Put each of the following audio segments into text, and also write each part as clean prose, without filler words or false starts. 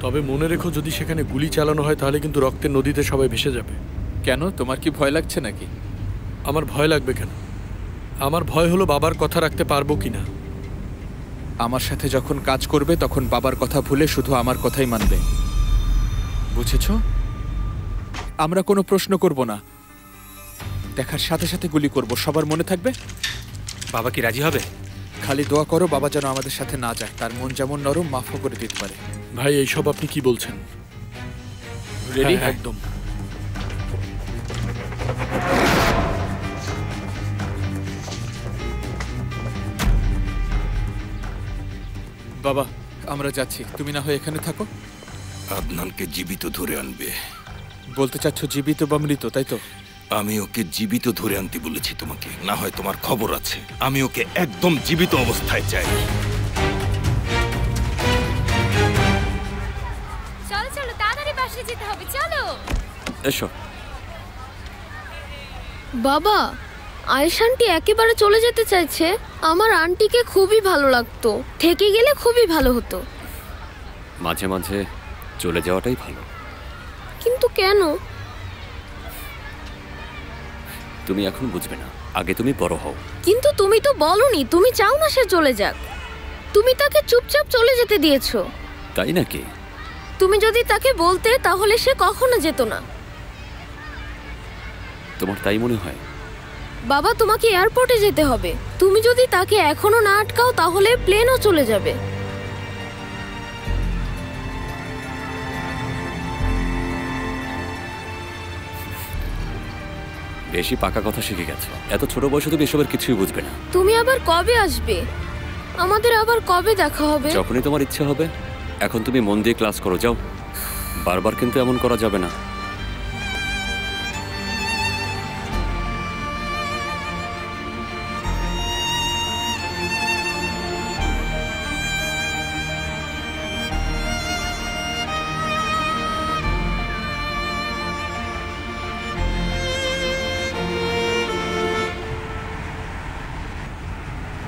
তবে মনে রেখো, যদি সেখানে গুলি চালানো হয় তাহলে কিন্তু রক্তের নদীতে সবাই ভেসে যাবে। কেন, তোমার কি ভয় লাগছে নাকি? আমার ভয় লাগবে কেন? আমার ভয় হলো বাবার কথা রাখতে পারবো কিনা। আমার সাথে যখন কাজ করবে তখন বাবার কথা ভুলে শুধু আমার কথাই মানবে, বুঝেছ? আমরা কোনো প্রশ্ন করব না, দেখার সাথে সাথে গুলি করব, সবার মনে থাকবে। বাবা কি রাজি হবে? খালি দোয়া করো বাবা যেন আমাদের সাথে না যায়, তার মন যেমন নরম মাফও করে দিতে পারে। ভাই, এইসব আপনি কি বলছেন? রেডি? একদম। বাবা আমরা যাচ্ছি, তুমি না হয় এখানে থাকো। আদনানকে জীবিত ধরে আনবে। বলতে চাচ্ছ জীবিত বা মৃত, তাই তো? আমি ওকে জীবিত ধরে আনতে বলেছি তোমাকে, না হয় তোমার খবর আছে। আমি ওকে একদম জীবিত অবস্থায় চাই। চলো চলো, তাড়াতাড়ি বাসে যেতে হবে, চলো। এসো। বাবা, আয়েশা আন্টি একেবারে চলে যেতে চাইছে। আমার আন্টিকে খুবই ভালো লাগতো, থেকে গেলে খুবই ভালো হতো। মাঝে মাঝে চলে যাওয়াটাই ভালো। কিন্তু কেন? তুমি এখন বুঝবে না, আগে তুমি বড় হও। কিন্তু তুমি তো বলনি তুমি চাও না সে চলে যাক। তুমি তাকে চুপচাপ চলে যেতে দিয়েছো। তাই নাকি? তুমি যদি তাকে বলতে তাহলে সে কখনো যেত না। তোমার তাই মনে হয়? বাবা, তোমাকে এয়ারপোর্টে যেতে হবে। তুমি যদি তাকে এখনো না আটকাও তাহলে প্লেনও চলে যাবে। বেশি পাকা কথা শিখে গেছো, এত ছোট বয়সে তুমি এসবের কিছুই বুঝবে না। তুমি আবার কবে আসবে? আমাদের আবার কবে দেখা হবে? যখনই তোমার ইচ্ছে হবে। এখন তুমি মন দিয়ে ক্লাস করো, যাও। বারবার কিন্তু এমন করা যাবে না।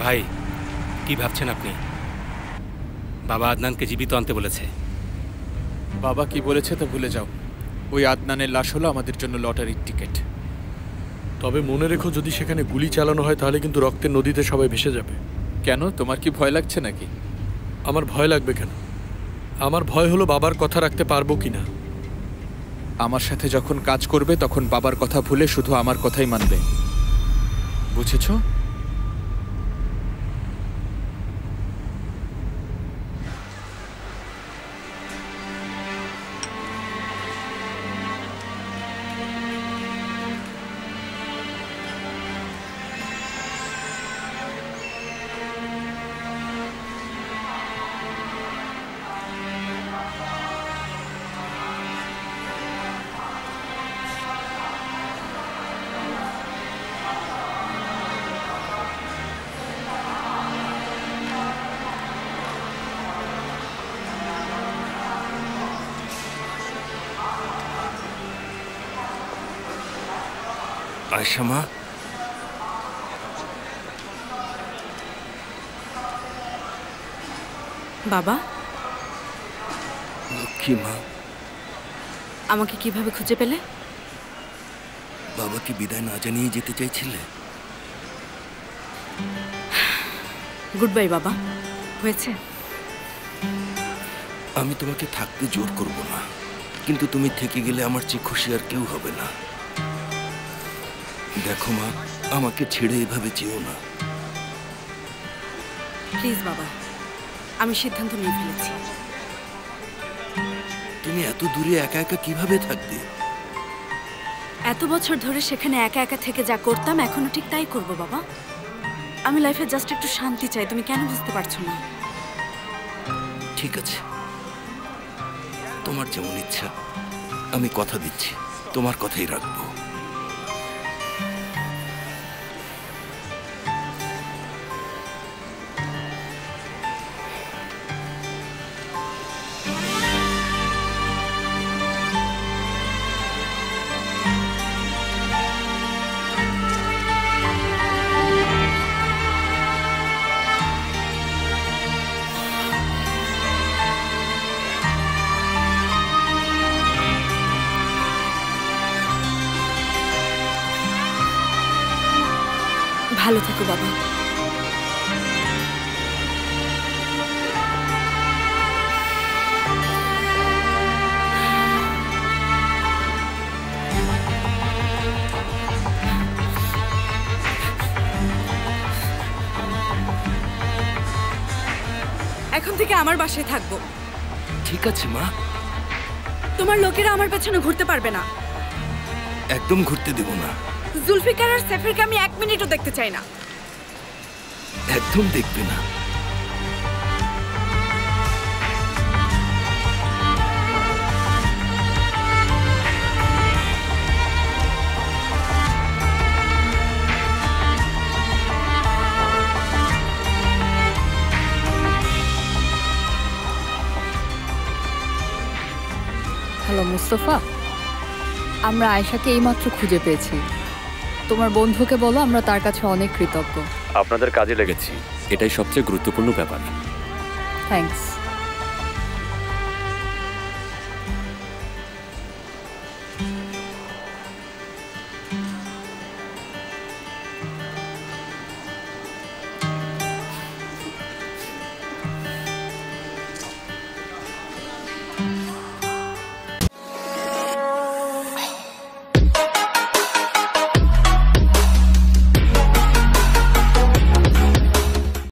ভাই, কি ভাবছেন আপনি? বাবা আদনানকে জীবিত আনতে বলেছে। বাবা কি বলেছে তা ভুলে যাও। ওই আদনানের লাশ হলো আমাদের জন্য লটারির টিকিট। তবে মনে রেখো, যদি সেখানে গুলি চালানো হয় তাহলে কিন্তু রক্তের নদীতে সবাই ভেসে যাবে। কেন, তোমার কি ভয় লাগছে নাকি? আমার ভয় লাগবে কেন? আমার ভয় হলো বাবার কথা রাখতে পারবো কিনা। আমার সাথে যখন কাজ করবে তখন বাবার কথা ভুলে শুধু আমার কথাই মানবে, বুঝেছ? আয়েশা মা, বাবা, লক্ষ্মী মা, আমাকে কিভাবে খুঁজে পেলে? বাবাকে বিদায় না জানিয়ে যেতে চাইছিলে? গুড বাই বাবা, হয়েছে। আমি তোমাকে থাকতে জোর করব না, কিন্তু তুমি থেকে গেলে আমার চেয়ে খুশি আর কেউ হবে না। দেখো মা, আমাকে ছেড়ে এভাবে যেও না। প্লিজ বাবা, আমি সিদ্ধান্ত নিয়ে ফেলেছি। তুমি এত দূরে একা একা কিভাবে থাকবে? এত বছর ধরে সেখানে একা একা থেকে যা করতাম এখনো ঠিক তাই করব বাবা। আমি লাইফে জাস্ট একটু শান্তি চাই, তুমি কেন বুঝতে পারছো না? ঠিক আছে, তোমার যেমন ইচ্ছা। আমি কথা দিচ্ছি, তোমার কথাই রাখবো। ভালো থেকো বাবা। এখন থেকে আমার বাসায় থাকবো। ঠিক আছে মা, তোমার লোকেরা আমার পেছনে ঘুরতে পারবে না। একদম ঘুরতে দেব না। জুলফিকার আর সেফিরকে আমি 1 মিনিটও দেখতে চাই না। একদম দেখবে না। হ্যালো মুস্তফা, আমরা আয়েশাকে এইমাত্র খুঁজে পেয়েছি। তোমার বন্ধুকে বলো আমরা তার কাছে অনেক কৃতজ্ঞ। আপনাদের কাজে লেগেছি, এটাই সবচেয়ে গুরুত্বপূর্ণ ব্যাপার। থ্যাঙ্কস।